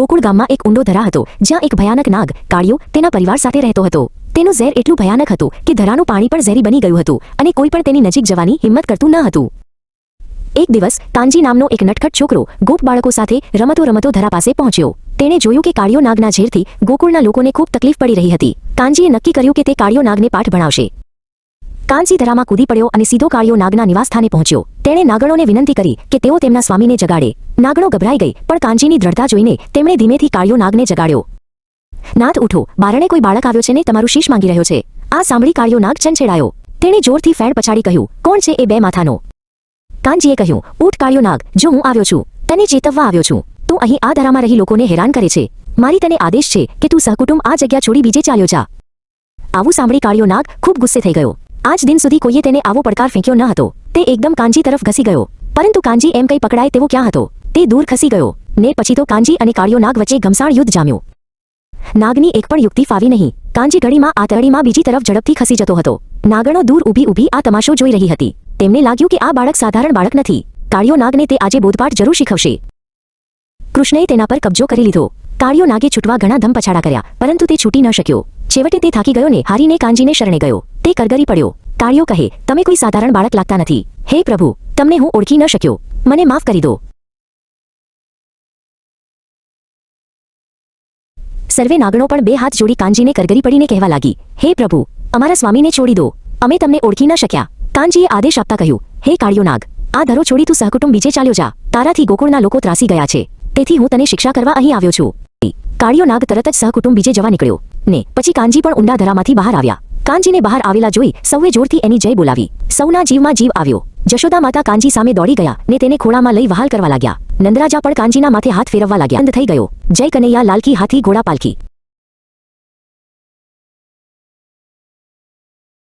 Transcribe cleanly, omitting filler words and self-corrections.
ગોકુળ ગામમાં એક ઊંડો ધરા હતો, જ્યાં એક ભયાનક નાગ કાળિયો તેના પરિવાર સાથે રહેતો હતો. તેનું ઝેર એટલું ભયાનક હતું કે ધરાનું પાણી પણ ઝેરી બની ગયું હતું અને કોઈ પણ તેની નજીક જવાની હિંમત કરતું ન હતું. એક દિવસ કાનજી નામનો એક નટખટ છોકરો ગોપ બાળકો સાથે રમતો રમતો ધરા પાસે પહોંચ્યો. તેણે જોયું કે કાળિયો નાગના ઝેરથી ગોકુળના લોકોને ખૂબ તકલીફ પડી રહી હતી. કાનજીએ નક્કી કર્યું કે તે કાળિયો નાગને પાઠ ભણાવશે. કાનજી ધરામાં કૂદી પડ્યો અને સીધો કાળિયો નાગના નિવાસસ્થાને પહોંચ્યો. તેણે નાગણોને વિનંતી કરી કે તેઓ તેમના સ્વામીને જગાડે. નાગણો ગભરાઈ ગઈ, પણ કાનજીની દ્રઢતા જોઈને તેમણે ધીમેથી કાળિયો નાગને જગાડ્યો. નાથ ઉઠો, બારણે કોઈ બાળક આવ્યો છે ને તમારું શીશ માંગી રહ્યો છે. આ સાંભળી કાળિયો નાગ ચંચેડાયો. તેણે જોરથી ફેણ પછાડી કહ્યું, કોણ છે એ બે માથાનો? કાનજીએ કહ્યું, ઊઠ કાળિયો નાગ, જો હું આવ્યો છું, તને ચેતવવા આવ્યો છું. તું અહીં આ ધરામાં રહી લોકોને હેરાન કરે છે. મારી તને આદેશ છે કે તું સહકુટુંબ આ જગ્યા છોડી બીજે ચાલ્યો જા. આવું સાંભળી કાળિયો નાગ ખૂબ ગુસ્સે થઈ ગયો. આજ દિન સુધી કોઈએ તેને આવો પડકાર ફેંક્યો ન હતો. તે એકદમ કાનજી તરફ ઘસી ગયો, પરંતુ કાનજી એમ કંઈ પકડાય તેવો ક્યાં હતો. તે દૂર ખસી ગયો ને પછી તો કાનજી અને કાળિયો નાગ વચ્ચે ઘમસાણ યુદ્ધ જામ્યું. નાગની એક પણ યુક્તિ ફાવી નહીં. કાનજી ઘડીમાં આતરડીમાં બીજી તરફ ઝડપથી ખસી જતો હતો. નાગણો દૂર ઊભી આ તમાશો જોઈ રહી હતી. તેમને લાગ્યું કે આ બાળક સાધારણ બાળક નથી. કાળિયો નાગને તે આજે બોધપાઠ જરૂર શીખવશે. કૃષ્ણએ તેના પર કબજો કરી લીધો. કાળિયો નાગે છૂટવા ઘણા ધમ પછાડા કર્યા, પરંતુ તે છૂટી ન શક્યો. છેવટે તે થાકી ગયો ને હારીને કાનજીને શરણે ગયો. તે કરગરી પડ્યો. કાળિયો કહે, તમે કોઈ સાધારણ બાળક લાગતા નથી. હે પ્રભુ, તમને હું ઓળખી ન શક્યો. મને માફ કરી દો. સર્વે નાગણો પણ બે હાથ જોડી કાનજીને કરગરી પડીને કહેવા લાગી, હે પ્રભુ, અમારા સ્વામીને છોડી દો. અમે તમને ઓળખી ન શક્યા. કાનજીએ આદેશ આપતા કહ્યું, હે કાળિયો નાગ, આ ધરો છોડી તું સહકુટુંબ બીજે ચાલ્યો જા. તારાથી ગોકુળના લોકો ત્રાસી ગયા છે, તેથી હું તને શિક્ષા કરવા અહીં આવ્યો છું. કાળિયો નાગ તરત જ સહકુટુંબ બીજે જવા નીકળ્યો ને પછી કાનજી પણ ઊંડા ધરામાંથી બહાર આવ્યા. કાનજીને બહાર આવેલા જોઈ સૌએ જોરથી એની જય બોલાવી. સૌના જીવમાં જીવ આવ્યો. જશોદા માતા કાનજી સામે દોડી ગયા ને તેને ખોળામાં લઈ વહાલ કરવા લાગ્યા. નંદરાજા પણ કાનજીના માથે હાથ ફેરવવા લાગ્યા. બંધ થઈ ગયો. જય કનૈયા લાલ કી હાથી ઘોડા પાલખી.